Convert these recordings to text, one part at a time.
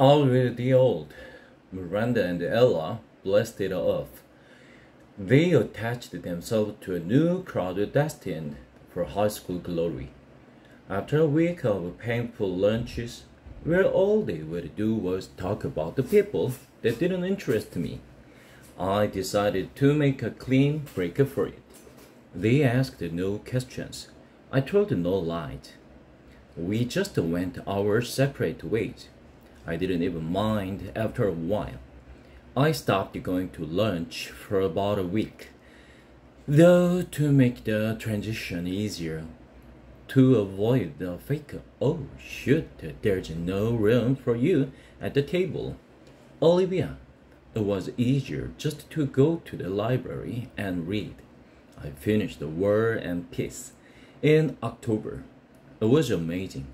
Already old, Miranda and Ella blasted off. They attached themselves to a new crowd destined for high school glory. After a week of painful lunches, where all they would do was talk about the people that didn't interest me, I decided to make a clean break for it. They asked no questions. I told no lies. We just went our separate ways. I didn't even mind after a while. I stopped going to lunch for about a week. Though to make the transition easier, to avoid the fake, oh shoot, there's no room for you at the table, Olivia, it was easier just to go to the library and read. I finished War and Peace in October. It was amazing.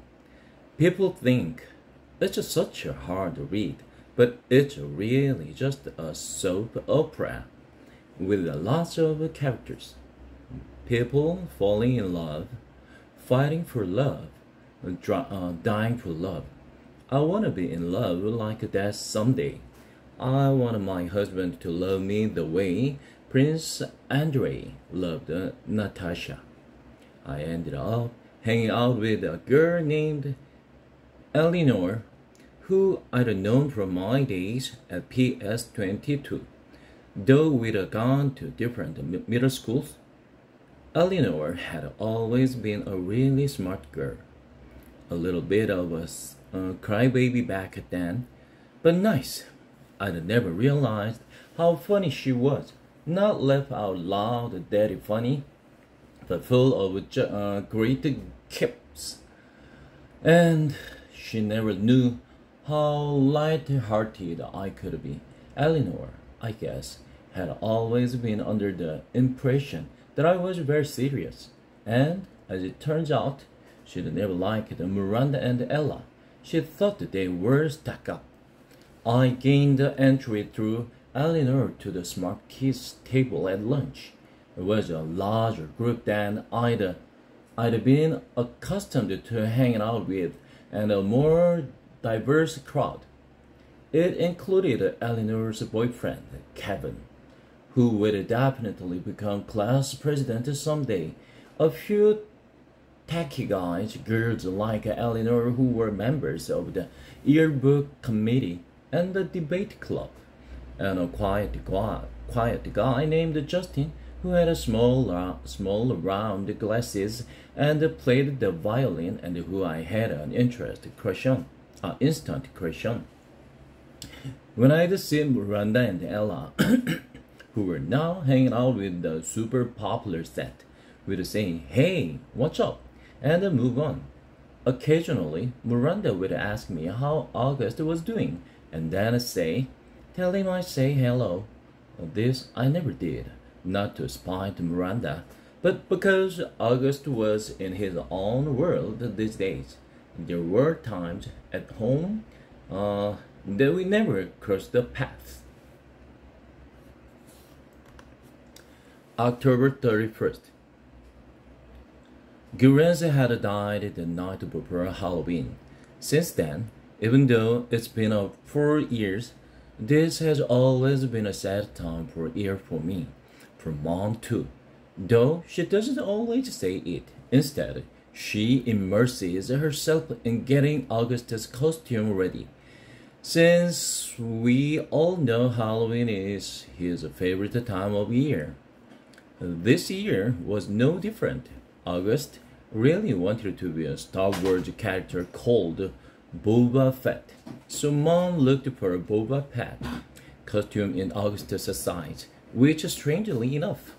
People think it's such a hard read, but it's really just a soap opera with lots of characters. People falling in love, fighting for love, dying for love. I want to be in love like that someday. I want my husband to love me the way Prince Andrei loved Natasha. I ended up hanging out with a girl named Eleanor, who I'd known from my days at PS22. Though we'd gone to different middle schools, Eleanor had always been a really smart girl. A little bit of a crybaby back then, but nice. I'd never realized how funny she was. Not laugh out loud, daddy funny, but full of great quips. And she never knew how light-hearted I could be. Eleanor, I guess, had always been under the impression that I was very serious. And, as it turns out, she'd never liked Miranda and Ella. She thought that they were stuck up. I gained entry through Eleanor to the smart kids table at lunch. It was a larger group than I'd been accustomed to hanging out with, and a more diverse crowd. It included Eleanor's boyfriend, Kevin, who would definitely become class president someday, a few tacky guys, girls like Eleanor who were members of the yearbook committee and the debate club, and a quiet guy named Justin who had a small round glasses and played the violin, and who I had an instant crush on. When I'd see Miranda and Ella, who were now hanging out with the super popular set, we'd say, "Hey, what's up?" and move on. Occasionally, Miranda would ask me how August was doing, and then say, "Tell him I say hello." This I never did, not to spite Miranda, but because August was in his own world these days. There were times at home that we never crossed the paths. October 31st. Gurenza had died the night before Halloween. Since then, even though it's been 4 years, this has always been a sad time for me, for Mom too. Though she doesn't always say it. Instead, she immerses herself in getting August's costume ready. Since we all know Halloween is his favorite time of year, this year was no different. August really wanted to be a Star Wars character called Boba Fett, so Mom looked for a Boba Fett costume in August's size, which strangely enough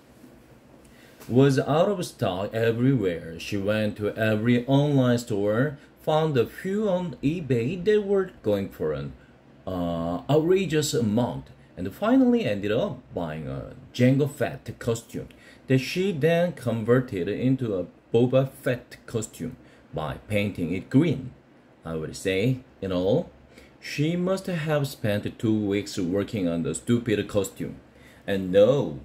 was out of stock everywhere. She went to every online store, found a few on eBay that were going for an outrageous amount, and finally ended up buying a Jango Fett costume that she then converted into a Boba Fett costume by painting it green. I would say, in all, she must have spent 2 weeks working on the stupid costume. And no,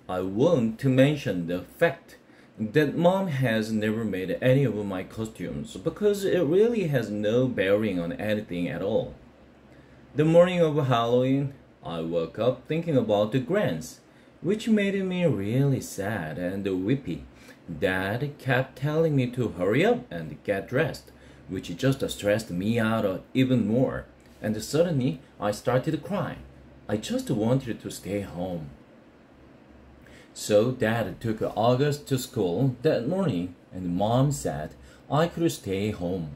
I won't mention the fact that Mom has never made any of my costumes, because it really has no bearing on anything at all. The morning of Halloween, I woke up thinking about the grants, which made me really sad and weepy. Dad kept telling me to hurry up and get dressed, which just stressed me out even more. And suddenly, I started crying. I just wanted to stay home. So Dad took August to school that morning, and Mom said I could stay home.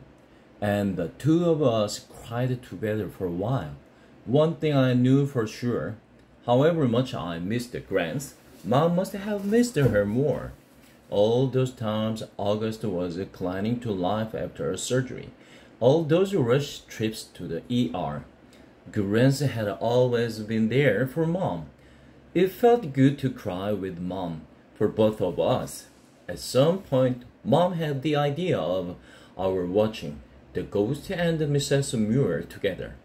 And the two of us cried together for a while. One thing I knew for sure, however much I missed the Grants, Mom must have missed her more. All those times August was clinging to life after a surgery, all those rushed trips to the ER. Grants had always been there for Mom. It felt good to cry with Mom, for both of us. At some point, Mom had the idea of our watching The Ghost and Mrs. Muir together,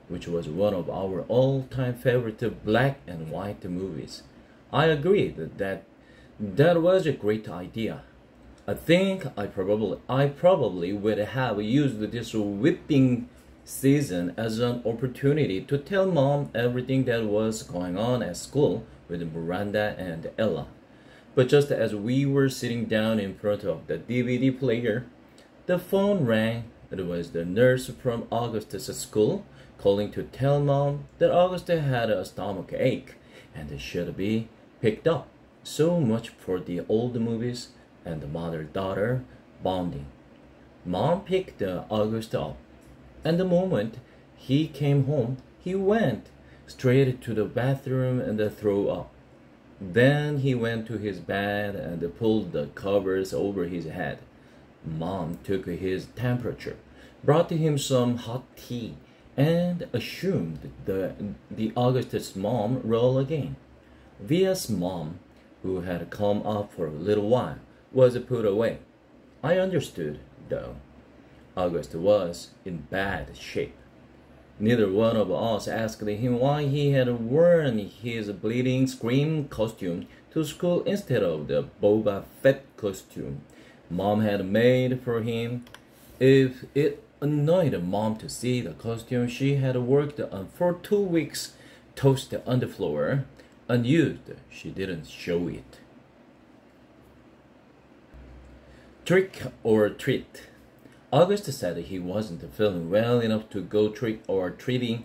which was one of our all-time favorite black and white movies. I agreed that was a great idea. I think I probably would have used this whipping season as an opportunity to tell Mom everything that was going on at school with Miranda and Ella. But just as we were sitting down in front of the DVD player, the phone rang. It was the nurse from August's school calling to tell Mom that August had a stomach ache and should be picked up. So much for the old movies and the mother-daughter bonding. Mom picked August up, and the moment he came home, he went straight to the bathroom and threw up. Then he went to his bed and pulled the covers over his head. Mom took his temperature, brought him some hot tea, and assumed the Augustus mom role again. Via's mom, who had come up for a little while, was put away. I understood, though. August was in bad shape. Neither one of us asked him why he had worn his bleeding scream costume to school instead of the Boba Fett costume Mom had made for him. If it annoyed Mom to see the costume she had worked on for 2 weeks toast on the floor, unused, she didn't show it. Trick or treat. August said he wasn't feeling well enough to go trick or treating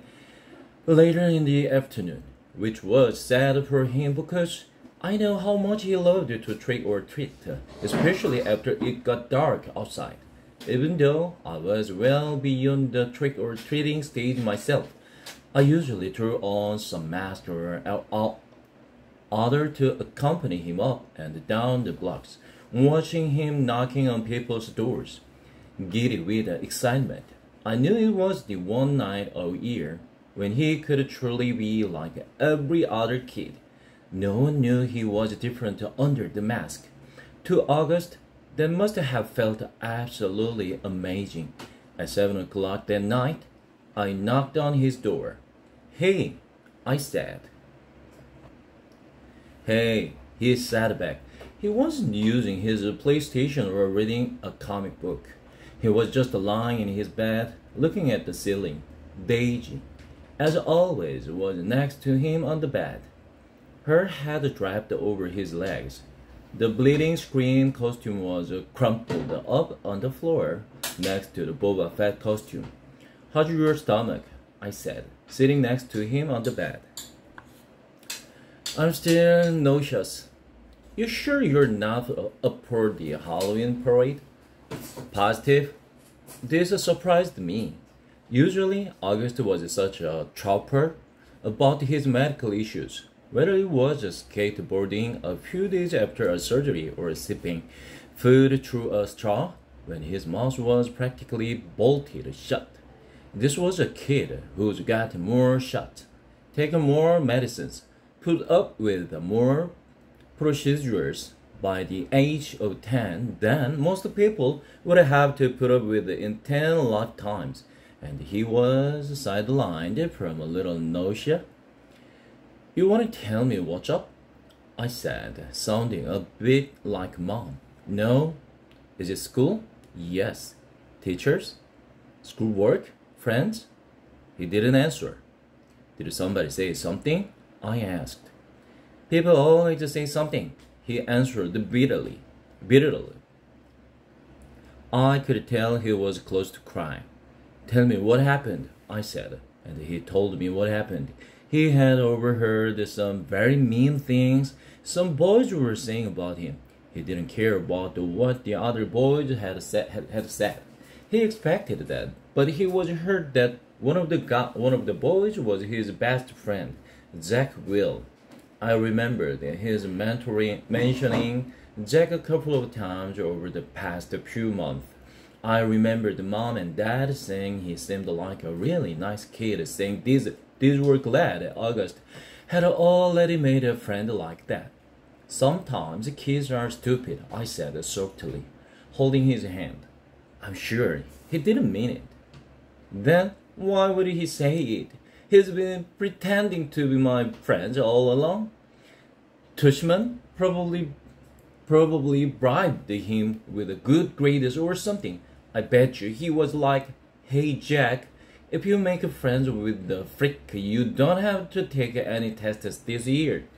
later in the afternoon, which was sad for him because I know how much he loved to trick or treat, especially after it got dark outside. Even though I was well beyond the trick or treating stage myself, I usually threw on some mask or other to accompany him up and down the blocks, watching him knocking on people's doors. Giddy with excitement, I knew it was the one night a year when he could truly be like every other kid. No one knew he was different under the mask. To August, that must have felt absolutely amazing. At 7 o'clock that night, I knocked on his door. "Hey," I said. "Hey," he sat back. He wasn't using his PlayStation or reading a comic book. He was just lying in his bed, looking at the ceiling. Daisy, as always, was next to him on the bed. Her head dropped over his legs. The bleeding scream costume was crumpled up on the floor next to the Boba Fett costume. "How's your stomach?" I said, sitting next to him on the bed. "I'm still nauseous." "You sure you're not up for the Halloween parade?" "Positive." This surprised me. Usually, August was such a trooper about his medical issues, whether it was skateboarding a few days after a surgery or sipping food through a straw when his mouth was practically bolted shut. This was a kid who's got more shots, taken more medicines, put up with more procedures by the age of 10 than most people would have to put up with in 10 lifetimes, and he was sidelined from a little nausea. "You want to tell me what's up?" I said, sounding a bit like Mom. "No." "Is it school?" "Yes." "Teachers? Schoolwork? Friends?" He didn't answer. Did somebody say something? I asked. People always say something, he answered bitterly. I could tell he was close to crying. Tell me what happened, I said, and he told me what happened. He had overheard some very mean things some boys were saying about him. He didn't care about what the other boys had said. He expected that, but he was hurt that one of the boys was his best friend, Jack Will. I remembered his mentioning Jack a couple of times over the past few months. I remembered Mom and Dad saying he seemed like a really nice kid, saying these were glad August had already made a friend like that. Sometimes kids are stupid, I said softly, holding his hand. I'm sure he didn't mean it. Then why would he say it? He's been pretending to be my friend all along. Tushman probably bribed him with a good grades or something. I bet you he was like, hey Jack, if you make friends with the freak, you don't have to take any tests this year.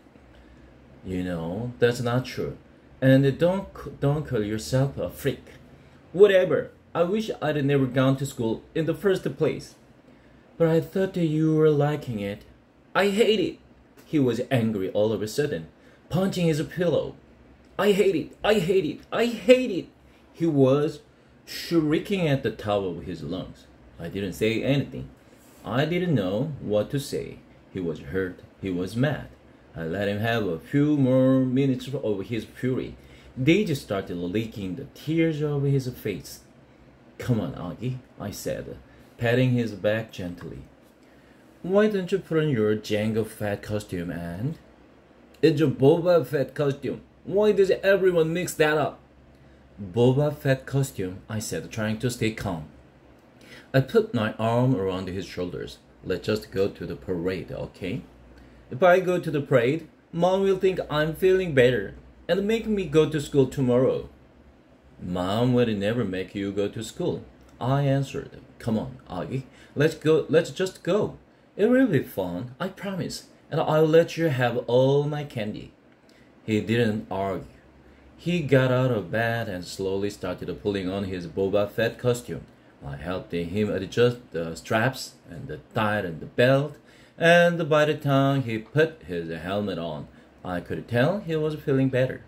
You know, that's not true. And don't call yourself a freak. Whatever. I wish I'd never gone to school in the first place. But I thought that you were liking it. I hate it. He was angry all of a sudden, punching his pillow. I hate it. I hate it. I hate it. He was shrieking at the top of his lungs. I didn't say anything. I didn't know what to say. He was hurt. He was mad. I let him have a few more minutes of his fury. Daisy started licking the tears over his face. Come on, Augie, I said, patting his back gently. Why don't you put on your Jango Fett costume and... It's a Boba Fett costume. Why does everyone mix that up? Boba Fett costume, I said, trying to stay calm. I put my arm around his shoulders. Let's just go to the parade, okay? If I go to the parade, Mom will think I'm feeling better and make me go to school tomorrow. Mom would never make you go to school, I answered. Come on, Augie, let's just go. It will be fun, I promise, and I'll let you have all my candy. He didn't argue. He got out of bed and slowly started pulling on his Boba Fett costume. I helped him adjust the straps and the tie and the belt, and by the time he put his helmet on, I could tell he was feeling better.